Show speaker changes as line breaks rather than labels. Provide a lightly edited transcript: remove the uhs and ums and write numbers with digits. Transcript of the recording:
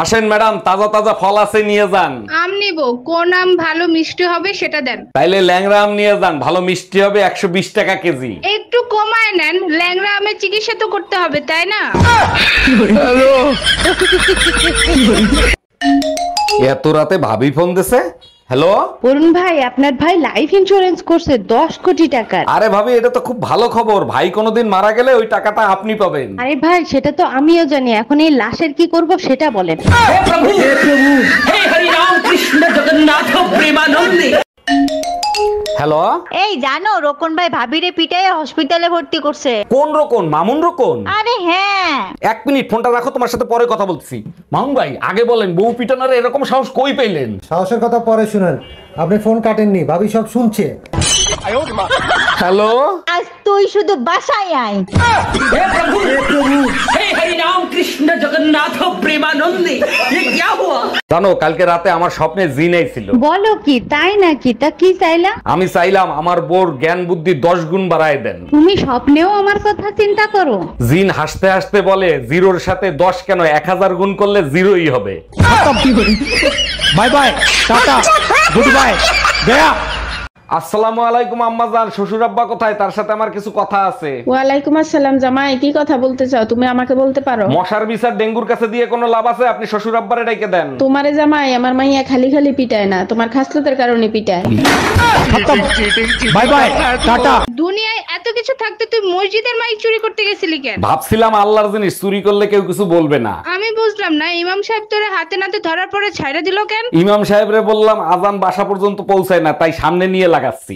আসেন ম্যাডাম, তাজা তাজা ফল আছে, নিয়ে যান।
আম নিব, কোন আম ভালো মিষ্টি হবে সেটা দেন।
তাইলে ল্যাংড়া আম নিয়ে যান, ভালো মিষ্টি হবে, 120 টাকা কেজি।
একটু কমায় নেন, ল্যাংড়া আমের চিকিৎসা তো করতে হবে তাই না?
এত রাতে ভাবি ফোন দিছে। হ্যালো
অরুণ ভাই, আপনার ভাই লাইফ ইন্স্যুরেন্স করছে 10 কোটি টাকার।
আরে ভাবি, এটা তো খুব ভালো খবর। ভাই কোনোদিন মারা গেলে ওই টাকাটা আপনি পাবেন।
আরে ভাই, সেটা তো আমিও জানি, এখন এই লাশের কি করব সেটা বলেন।
হ্যালো,
এই জানো, রোকন ভাই ভাবিরে পিটাইয়া হসপিটালে ভর্তি করছে।
কোন রকম? মামুন রকম?
আরে হ্যাঁ।
1 মিনিট ফোনটা রাখো, তোমার সাথে পরে কথা বলছি। মামুন ভাই, আগে বলেন বউ পিটানোর এরকম সাহস কই পেলেন?
সাহসের কথা পরে শুনেন, আপনি ফোন কাটেননি, ভাবি সব শুনছে।
হ্যালো,
আজ তুই শুধু বাসায় আয়।
জানো কালকে রাতে আমার স্বপ্নে জিন আইছিল।
বলো কি, তাই নাকি? তা কি চাইলা?
আমি চাইলাম আমার বোর জ্ঞান বুদ্ধি 10 গুণ বাড়ায় দেন।
তুমি স্বপ্নেও আমার কথা চিন্তা করো?
জিন হাসতে হাসতে বলে, 0-র সাথে 10 কেন, 1000 গুণ করলে 0ই হবে।
By bye, tata, good bye, Gaya.
আসসালামু আলাইকুম আম্মাজান, শ্বশুর আব্বা কোথায়? তার সাথে আমার কিছু কথা আছে।
ওয়ালাইকুম আসসালাম জামাই, কি কথা বলতে চাও? তুমি আমাকে বলতে পারো।
মশার বিচার ডেঙ্গুর কাছে দিয়ে কোনো লাভ আছে? আপনি শ্বশুর আব্বারে ডাইকে দেন।
তোমারে জামাই, আমার মাইয়া খালি খালি পিটায় না, তোমার খাসলতের কারণে পিটায়।
Bye bye, tata.
দুনিয়ায় এত কিছু থাকতে তুই মসজিদের মাইক চুরি করতে গেছিলি কেন?
ভাবছিলাম আল্লাহর জিনিস চুরি করলে কেউ কিছু বলবে না।
আমি বুঝলাম না, ইমাম সাহেব তোরে হাতে নাতে ধরার পরে ছাইড়া দিল কেন?
ইমাম সাহেবরে বললাম আজান বাসা পর্যন্ত পৌঁছায় না, তাই সামনে নিয়ে লাগাচ্ছি।